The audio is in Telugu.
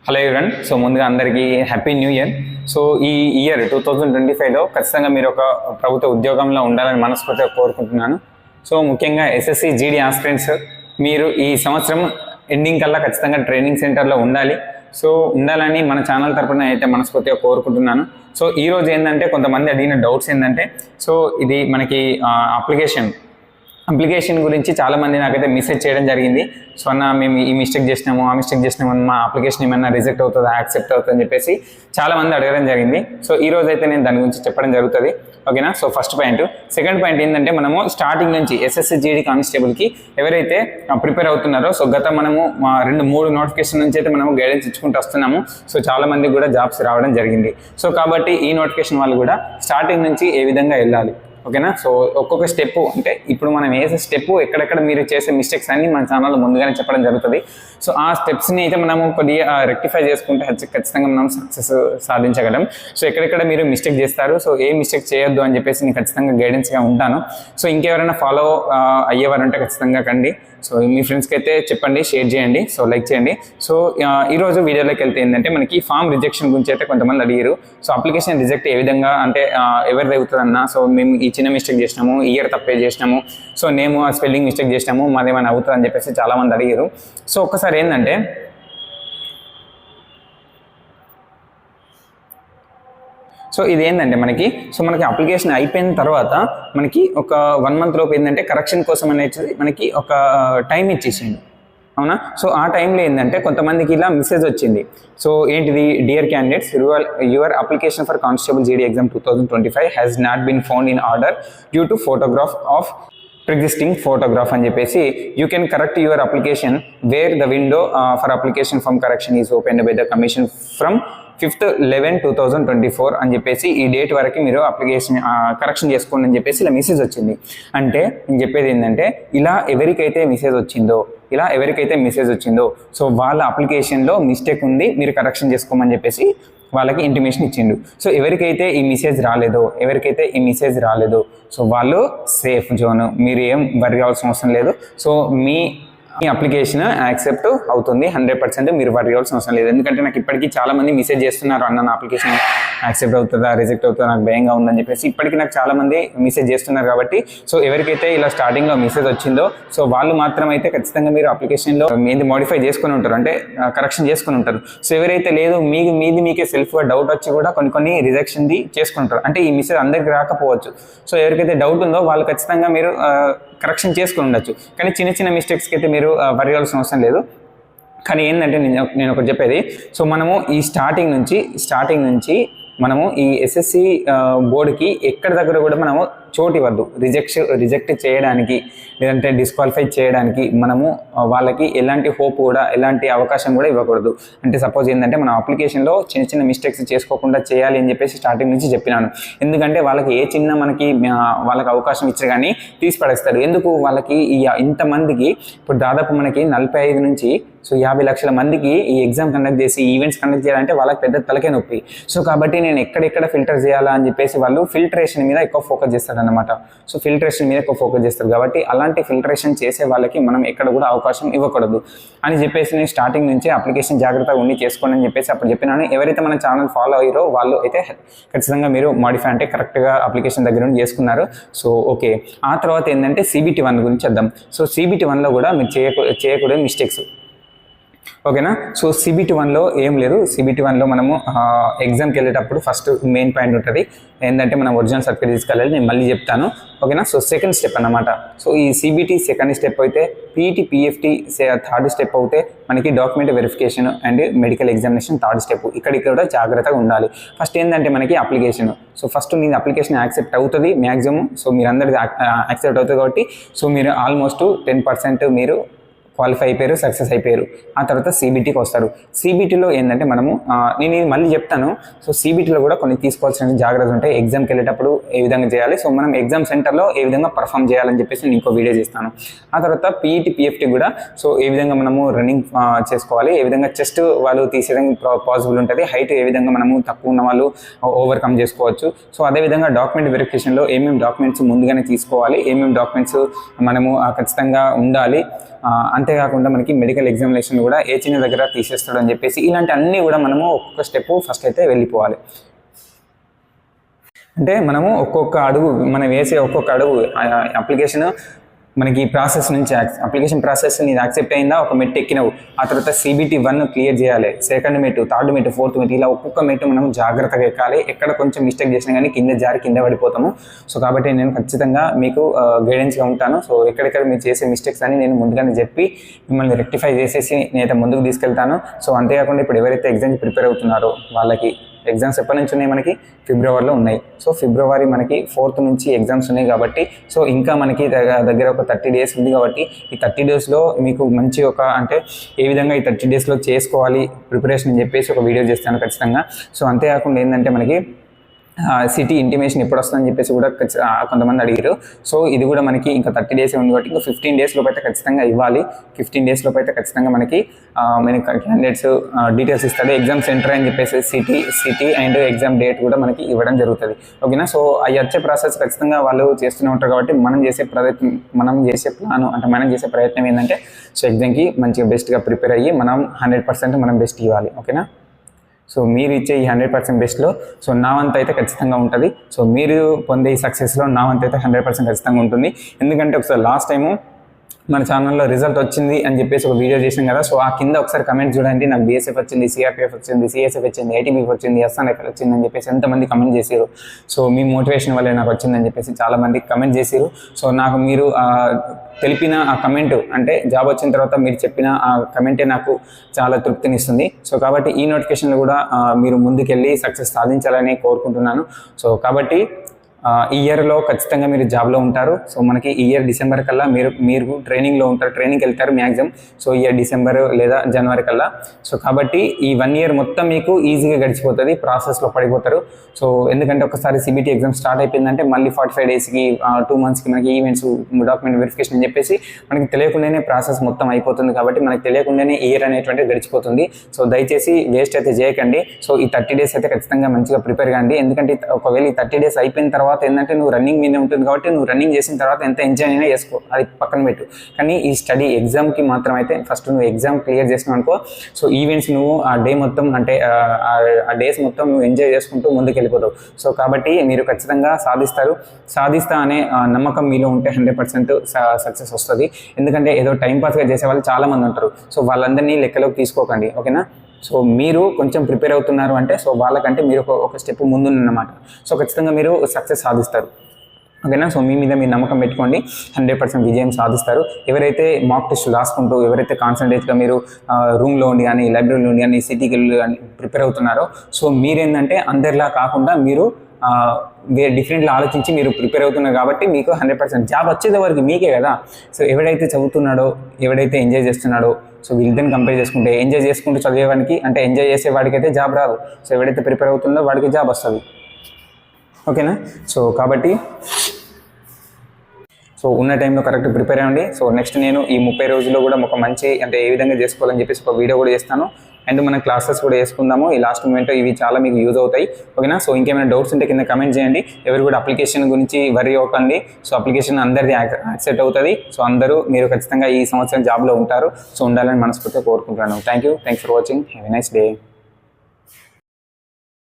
హలో ఎవరన్. సో ముందుగా అందరికీ హ్యాపీ న్యూ ఇయర్. సో ఈ ఇయర్ 2025లో ఖచ్చితంగా మీరు ఒక ప్రభుత్వ ఉద్యోగంలో ఉండాలని మనస్ఫూర్తిగా కోరుకుంటున్నాను. సో ముఖ్యంగా ఎస్ఎస్సి జీడీ ఆస్పిరెంట్స్ మీరు ఈ సంవత్సరం ఎండింగ్ కల్లా ఖచ్చితంగా ట్రైనింగ్ సెంటర్లో ఉండాలి. సో ఉండాలని మన ఛానల్ తరపున అయితే మనస్ఫూర్తిగా కోరుకుంటున్నాను. సో ఈరోజు ఏంటంటే కొంతమంది అడిగిన డౌట్స్ ఏంటంటే, సో ఇది మనకి అప్లికేషన్ గురించి చాలామంది నాకైతే మెసేజ్ చేయడం జరిగింది. సో అన్న మేము ఈ మిస్టేక్ చేసినాము, ఆ మిస్టేక్ చేసినాము, మా అప్లికేషన్ ఏమైనా రిజెక్ట్ అవుతుందా, యాక్సెప్ట్ అవుతుందా అని చెప్పేసి చాలామంది అడగడం జరిగింది. సో ఈ రోజు అయితే నేను దాని గురించి చెప్పడం జరుగుతుంది. ఓకేనా. So first point. Second point ఏంటంటే, మనము స్టార్టింగ్ నుంచి ఎస్ఎస్సి జీడీ కానిస్టేబుల్కి ఎవరైతే ప్రిపేర్ అవుతున్నారో, సో గత మనము 2-3 నోటిఫికేషన్ నుంచి అయితే మనము గైడెన్స్ ఇచ్చుకుంటూ వస్తున్నాము. సో చాలా మందికి కూడా జాబ్స్ రావడం జరిగింది. సో కాబట్టి ఈ నోటిఫికేషన్ వాళ్ళు కూడా స్టార్టింగ్ నుంచి ఏ విధంగా వెళ్ళాలి, ఓకేనా. సో ఒక్కొక్క స్టెప్, అంటే ఇప్పుడు మనం వేసే స్టెప్ ఎక్కడెక్కడ మీరు చేసే మిస్టేక్స్ అన్ని మన ఛానల్లో ముందుగానే చెప్పడం జరుగుతుంది. సో ఆ స్టెప్స్ని అయితే మనము కొద్దిగా రెక్టిఫై చేసుకుంటే ఖచ్చితంగా మనం సక్సెస్ సాధించగలం. సో ఎక్కడెక్కడ మీరు మిస్టేక్ చేస్తారు, సో ఏ మిస్టేక్ చేయొద్దు అని చెప్పేసి నేను ఖచ్చితంగా గైడెన్స్గా ఉంటాను. సో ఇంకెవరైనా ఫాలో అయ్యేవారంటే ఖచ్చితంగా కండి. సో మీ ఫ్రెండ్స్కి అయితే చెప్పండి, షేర్ చేయండి, సో లైక్ చేయండి. సో ఈరోజు వీడియోలోకి వెళ్తే ఏంటంటే, మనకి ఫామ్ రిజెక్షన్ గురించి అయితే కొంతమంది అడిగారు. సో అప్లికేషన్ రిజెక్ట్ ఏ విధంగా అంటే ఎవరిది అవుతుందన్నా, సో మేము ఈ చిన్న మిస్టేక్ చేసినాము, ఇయర్ తప్పే చేసినాము, సో నేము స్పెల్లింగ్ మిస్టేక్ చేసినాము, మాదేమైనా అవుతుంది అని చెప్పేసి చాలామంది అడిగారు. సో ఒక్కసారి ఏంటంటే, సో ఇది ఏంటంటే మనకి అప్లికేషన్ అయిపోయిన తర్వాత మనకి ఒక 1 month లోపు ఏంటంటే కరెక్షన్ కోసం అనేది మనకి ఒక టైం ఇచ్చేసిండు, అవునా. సో ఆ టైంలో ఏంటంటే కొంతమందికి ఇలా మెసేజ్ వచ్చింది. సో ఏంటిది, dear candidates, your application for constable GD exam 2025 has not been found in order due to photograph of preexisting photograph అని చెప్పేసి, you can correct your application where the window for application for correction is open by the commission from 5/11/2024 అని చెప్పేసి ఈ డేట్ వరకు మీరు అప్లికేషన్ కరెక్షన్ చేసుకోండి అని చెప్పేసి ఇలా మెసేజ్ వచ్చింది. అంటే నేను చెప్పేది ఏంటంటే, ఇలా ఎవరికైతే మెసేజ్ వచ్చిందో సో వాళ్ళ అప్లికేషన్లో మిస్టేక్ ఉంది, మీరు కరెక్షన్ చేసుకోమని చెప్పేసి వాళ్ళకి ఇంటిమేషన్ ఇచ్చిండు. సో ఎవరికైతే ఈ మెసేజ్ రాలేదో సో వాళ్ళు సేఫ్ జోన్, మీరు ఏం వరి అవ్వాల్సిన అవసరం లేదు. సో మీ అప్లికేషన్ యాక్సెప్ట్ అవుతుంది 100%, మీరు వరి అవ్వాల్సిన అవసరం లేదు. ఎందుకంటే నాకు ఇప్పటికీ చాలా మంది మెసేజ్ చేస్తున్నారు, అన్న నా అప్లికేషన్ యాక్సెప్ట్ అవుతుందా, రిజెక్ట్ అవుతుందా, నాకు భయంగా ఉందని చెప్పేసి ఇప్పటికీ నాకు చాలా మంది మెసేజ్ చేస్తున్నారు. కాబట్టి సో ఎవరికైతే ఇలా స్టార్టింగ్లో మెసేజ్ వచ్చిందో సో వాళ్ళు మాత్రం అయితే ఖచ్చితంగా మీరు అప్లికేషన్లో ఏంది మోడిఫై చేసుకుని ఉంటారు, అంటే కరెక్షన్ చేసుకుని ఉంటారు. సో ఎవరైతే లేదు మీకే సెల్ఫ్గా డౌట్ వచ్చి కూడా కొన్ని రిజెక్షన్ది చేసుకుంటారు, అంటే ఈ మెసేజ్ అందరికి రాకపోవచ్చు. సో ఎవరికైతే డౌట్ ఉందో వాళ్ళు ఖచ్చితంగా మీరు కరెక్షన్ చేసుకుని ఉండొచ్చు. కానీ చిన్న మిస్టేక్స్కి అయితే మీరు వరి అవ్వాల్సిన అవసరం లేదు. కానీ ఏంటంటే నేను ఒకటి చెప్పేది, సో మనము ఈ స్టార్టింగ్ నుంచి మనము ఈ ఎస్ఎస్సి బోర్డుకి ఎక్కడి దగ్గర కూడా మనము చోటు ఇవ్వద్దు. రిజెక్ట్ చేయడానికి లేదంటే డిస్క్వాలిఫై చేయడానికి మనము వాళ్ళకి ఎలాంటి హోప్ కూడా, ఎలాంటి అవకాశం కూడా ఇవ్వకూడదు. అంటే సపోజ్ ఏంటంటే, మన అప్లికేషన్లో చిన్న మిస్టేక్స్ చేసుకోకుండా చేయాలి అని చెప్పేసి స్టార్టింగ్ నుంచి చెప్పినాను. ఎందుకంటే వాళ్ళకి ఏ చిన్న వాళ్ళకి అవకాశం ఇచ్చి కానీ తీసి పడేస్తారు. ఎందుకు వాళ్ళకి ఇంతమందికి ఇప్పుడు దాదాపు మనకి 45 నుంచి 50 లక్షల మందికి ఈ ఎగ్జామ్ కండక్ట్ చేసి ఈవెంట్స్ కండక్ట్ చేయాలంటే వాళ్ళకి పెద్ద తలకే నొప్పి. సో కాబట్టి నేను ఎక్కడెక్కడ ఫిల్టర్ చేయాలా అని చెప్పేసి వాళ్ళు ఫిల్టరేషన్ మీద ఎక్కువ ఫోకస్ చేస్తారనమాట. సో ఫిల్టరేషన్ మీద ఎక్కువ ఫోకస్ చేస్తారు. కాబట్టి అలాంటి ఫిల్టరేషన్ చేసే వాళ్ళకి మనం ఎక్కడ కూడా అవకాశం ఇవ్వకూడదు అని చెప్పేసి నేను స్టార్టింగ్ నుంచి అప్లికేషన్ జాగ్రత్తగా ఉండి చేసుకోండి అని చెప్పేసి అప్పుడు చెప్పినాను. ఎవరైతే మన ఛానల్ ఫాలో అయ్యారో వాళ్ళు అయితే ఖచ్చితంగా మీరు మాడిఫై అంటే కరెక్ట్గా అప్లికేషన్ దగ్గర నుండి చేసుకున్నారు. So okay. ఆ తర్వాత ఏంటంటే CBT 1 గురించి చేద్దాం. సో CBT 1లో కూడా మీరు చేయకూడదు మిస్టేక్స్, ఓకేనా. సో CBT 1లో ఏం లేదు. CBT 1లో మనము ఎగ్జామ్కి వెళ్ళేటప్పుడు ఫస్ట్ మెయిన్ పాయింట్ ఉంటుంది ఏంటంటే, మనం ఒరిజినల్ సర్టిఫికేట్ తీసుకెళ్ళాలి. నేను మళ్ళీ చెప్తాను, ఓకేనా. సో సెకండ్ స్టెప్ అన్నమాట. సో ఈ CBT సెకండ్ స్టెప్ అయితే, PET PFT థర్డ్ స్టెప్ అయితే, మనకి document verification and medical examination third step. ఇక్కడ కూడా జాగ్రత్తగా ఉండాలి. ఫస్ట్ ఏంటంటే మనకి అప్లికేషన్. సో ఫస్ట్ నేను అప్లికేషన్ యాక్సెప్ట్ అవుతుంది మ్యాక్సిమం. సో మీరు అందరిది యాక్సెప్ట్ అవుతుంది కాబట్టి సో మీరు ఆల్మోస్ట్ 10% మీరు క్వాలిఫై అయిపోయారు, సక్సెస్ అయిపోయారు. ఆ తర్వాత CBTకి వస్తారు. CBTలో ఏంటంటే మనము నేను ఇది మళ్ళీ చెప్తాను. సో CBTలో కూడా కొన్ని తీసుకోవాల్సిన జాగ్రత్తలు ఉంటాయి. ఎగ్జామ్కి వెళ్ళేటప్పుడు ఏ విధంగా చేయాలి, సో మనం ఎగ్జామ్ సెంటర్లో ఏ విధంగా పర్ఫామ్ చేయాలని చెప్పేసి నేను ఇంకో వీడియో చేస్తాను. ఆ తర్వాత PET PFT కూడా సో ఏ విధంగా మనము రన్నింగ్ చేసుకోవాలి, ఏ విధంగా చెస్ట్ వాళ్ళు తీసేయడానికి పాసిబుల్ ఉంటుంది, హైట్ ఏ విధంగా మనము తక్కువ ఉన్న వాళ్ళు ఓవర్కమ్ చేసుకోవచ్చు. సో అదేవిధంగా డాక్యుమెంట్ వెరిఫికేషన్లో ఏమేమి డాక్యుమెంట్స్ ముందుగానే తీసుకోవాలి, ఏమేమి డాక్యుమెంట్స్ మనము ఖచ్చితంగా ఉండాలి. అంతే అంతేకాకుండా మనకి మెడికల్ ఎగ్జామినేషన్ కూడా ఏ చిన్న దగ్గర తీసేస్తాడు అని చెప్పేసి ఇలాంటి అన్నీ కూడా మనము ఒక్కొక్క స్టెప్ ఫస్ట్ అయితే వెళ్ళిపోవాలి. అంటే మనము ఒక్కొక్క అడుగు మనం వేసే ఒక్కొక్క అడుగు అప్లికేషన్ మనకి ప్రాసెస్ నుంచి అప్లికేషన్ ప్రాసెస్ నీది యాక్సెప్ట్ అయిందా, ఒక మెట్టు ఎక్కినవు, ఆ తర్వాత CBT 1 క్లియర్ చేయాలి, సెకండ్ మెట్టు, థర్డ్ మెట్టు, ఫోర్త్ మెట్టు, ఇలా ఒక్కొక్క మెట్టు మనం జాగ్రత్తగా ఎక్కాలి. ఎక్కడ కొంచెం మిస్టేక్ చేసినా కానీ కింద పడిపోతాము. సో కాబట్టి నేను ఖచ్చితంగా మీకు గైడెన్స్గా ఉంటాను. సో ఎక్కడెక్కడ మీరు చేసే మిస్టేక్స్ అని నేను ముందుగానే చెప్పి మిమ్మల్ని రెక్టిఫై చేసేసి నేనైతే ముందుకు తీసుకెళ్తాను. సో అంతేకాకుండా ఇప్పుడు ఎవరైతే ఎగ్జామ్కి ప్రిపేర్ అవుతున్నారో వాళ్ళకి ఎగ్జామ్స్ ఎప్పటి నుంచి ఉన్నాయి, మనకి ఫిబ్రవరిలో ఉన్నాయి. సో ఫిబ్రవరి మనకి 4th నుంచి ఎగ్జామ్స్ ఉన్నాయి కాబట్టి సో ఇంకా మనకి దగ్గర ఒక 30 days ఉంది కాబట్టి ఈ 30 daysలో మీకు మంచి అంటే ఏ విధంగా ఈ 30 daysలో చేసుకోవాలి ప్రిపరేషన్ అని చెప్పేసి ఒక వీడియో చేస్తాను ఖచ్చితంగా. సో అంతేకాకుండా ఏంటంటే మనకి సిటీ ఇంటిమేషన్ ఎప్పుడు వస్తుందని చెప్పేసి కూడా కొంతమంది అడిగారు. సో ఇది కూడా మనకి ఇంకా 30 days ఉంది కాబట్టి ఇంకా 15 days లోపు అయితే ఖచ్చితంగా ఇవ్వాలి. 15 days లోపు అయితే ఖచ్చితంగా మనకి క్యాండిడేట్స్ డీటెయిల్స్ ఇస్తాడు. ఎగ్జామ్ సెంటర్ అని చెప్పేసి సిటీ అండ్ ఎగ్జామ్ డేట్ కూడా మనకి ఇవ్వడం జరుగుతుంది. ఓకేనా. సో అవి వచ్చే ప్రాసెస్ ఖచ్చితంగా వాళ్ళు చేస్తూనే ఉంటారు కాబట్టి మనం చేసే ప్రయత్నం ఏంటంటే సో ఎగ్జామ్కి మంచిగా బెస్ట్గా ప్రిపేర్ అయ్యి మనం 100% మనం బెస్ట్ ఇవ్వాలి. ఓకేనా. సో మీరు ఇచ్చే ఈ 100% బెస్ట్లో సో నా వంతు అయితే ఖచ్చితంగా ఉంటుంది. సో మీరు పొందే ఈ సక్సెస్లో నా వంతు అయితే 100% ఖచ్చితంగా ఉంటుంది. ఎందుకంటే ఒకసారి లాస్ట్ టైము మన ఛానల్లో రిజల్ట్ వచ్చింది అని చెప్పేసి ఒక వీడియో చేసాం కదా. సో ఆ కింద ఒకసారి కమెంట్ చూడండి. నాకు BSF వచ్చింది, CRPF వచ్చింది, CSF వచ్చింది, ITBF వచ్చింది, SNF వచ్చింది అని చెప్పేసి ఎంతమంది కమెంట్ చేశారు. సో మీ మోటివేషన్ వల్లే నాకు వచ్చిందని చెప్పేసి చాలామంది కమెంట్ చేశారు. సో నాకు మీరు తెలిపిన ఆ కమెంట్ అంటే జాబ్ వచ్చిన తర్వాత మీరు చెప్పిన ఆ కమెంటే నాకు చాలా తృప్తినిస్తుంది. సో కాబట్టి ఈ నోటిఫికేషన్లో కూడా మీరు ముందుకెళ్ళి సక్సెస్ సాధించాలని కోరుకుంటున్నాను. సో కాబట్టి ఈ ఇయర్లో ఖచ్చితంగా మీరు జాబ్లో ఉంటారు. సో మనకి ఈ ఇయర్ డిసెంబర్ కల్లా మీరు ట్రైనింగ్లో ఉంటారు, ట్రైనింగ్కి వెళ్తారు మ్యాక్సిమం. సో ఈ ఇయర్ డిసెంబర్ లేదా జనవరి కల్లా. సో కాబట్టి ఈ 1 year మొత్తం మీకు ఈజీగా గడిచిపోతుంది, ప్రాసెస్లో పడిపోతారు. సో ఎందుకంటే ఒకసారి CBT ఎగ్జామ్ స్టార్ట్ అయిపోయిందంటే మళ్ళీ 45 daysకి 2 monthsకి మనకి ఈవెంట్స్, డాక్యుమెంట్ వెరిఫికేషన్ అని చెప్పేసి మనకి తెలియకుండానే ప్రాసెస్ మొత్తం అయిపోతుంది. కాబట్టి మనకి తెలియకుండానే ఇయర్ అనేటువంటిది గడిచిపోతుంది. సో దయచేసి వేస్ట్ అయితే చేయకండి. సో ఈ 30 days అయితే ఖచ్చితంగా మంచిగా ప్రిపేర్ కాండి. ఎందుకంటే ఒకవేళ ఈ 30 days అయిపోయిన తర్వాత ఏంటంటే నువ్వు రన్నింగ్ మీద ఉంటుంది కాబట్టి నువ్వు రన్నింగ్ చేసిన తర్వాత ఎంత ఎంజాయ్ అయినా చేసుకో, అది పక్కన పెట్టు. కానీ ఈ స్టడీ ఎగ్జామ్కి మాత్రం అయితే ఫస్ట్ నువ్వు ఎగ్జామ్ క్లియర్ చేసినావు అనుకో, సో ఈవెంట్స్ నువ్వు ఆ డే మొత్తం అంటే ఆ డేస్ మొత్తం నువ్వు ఎంజాయ్ చేసుకుంటూ ముందుకు వెళ్ళిపోతావు. సో కాబట్టి మీరు ఖచ్చితంగా సాధిస్తా అనే నమ్మకం మీలో ఉంటే 100% సక్సెస్ వస్తుంది. ఎందుకంటే ఏదో టైంపాస్గా చేసే వాళ్ళు చాలామంది ఉంటారు. సో వాళ్ళందరినీ లెక్కలోకి తీసుకోకండి. ఓకేనా. సో మీరు కొంచెం ప్రిపేర్ అవుతున్నారు అంటే సో వాళ్ళకంటే మీరు ఒక స్టెప్ ముందున్నమాట. సో ఖచ్చితంగా మీరు సక్సెస్ సాధిస్తారు. ఓకేనా. సో మీ మీద మీరు నమ్మకం పెట్టుకోండి, 100% విజయం సాధిస్తారు. ఎవరైతే మాక్ టెస్ట్ రాసుకుంటూ ఎవరైతే కాన్సన్ట్రేట్గా మీరు రూమ్లో ఉండి కానీ లైబ్రరీలో ఉండి కానీ సిటీకి వెళ్ళి కానీ ప్రిపేర్ అవుతున్నారో సో మీరేంటంటే అందరిలా కాకుండా మీరు డిఫరెంట్గా ఆలోచించి మీరు ప్రిపేర్ అవుతున్నారు కాబట్టి మీకు 100% జాబ్ వచ్చేది వరకు మీకే కదా. సో ఎవడైతే చదువుతున్నాడో, ఎవడైతే ఎంజాయ్ చేస్తున్నాడో, సో వీళ్ళని కంపేర్ చేసుకుంటే ఎంజాయ్ చేసుకుంటూ చదివేవానికి అంటే ఎంజాయ్ చేసే వాడికైతే జాబ్ రాదు. సో ఎవడైతే ప్రిపేర్ అవుతుందో వాడికి జాబ్ వస్తుంది. ఓకేనా. సో కాబట్టి సో ఉన్న టైంలో కరెక్ట్ ప్రిపేర్ అవ్వండి. సో నెక్స్ట్ నేను ఈ 30 రోజుల్లో కూడా ఒక మంచి అంటే ఏ విధంగా చేసుకోవాలని చెప్పేసి ఒక వీడియో కూడా చేస్తాను. అండ్ మన క్లాసెస్ కూడా వేసుకుందాము. ఈ లాస్ట్ మూమెంట్ ఇవి చాలా మీకు యూజ్ అవుతాయి. ఓకేనా. సో ఇంకేమైనా డౌట్స్ ఉంటే కింద కమెంట్ చేయండి. ఎవరు కూడా అప్లికేషన్ గురించి వరీ అవ్వకండి. సో అప్లికేషన్ అందరిది యాక్సెప్ట్ అవుతుంది. సో అందరూ మీరు ఖచ్చితంగా ఈ సంవత్సరం జాబ్లో ఉంటారు. సో ఉండాలని మనస్ఫూర్తిగా కోరుకుంటున్నాను. Thanks for watching. Have a nice day.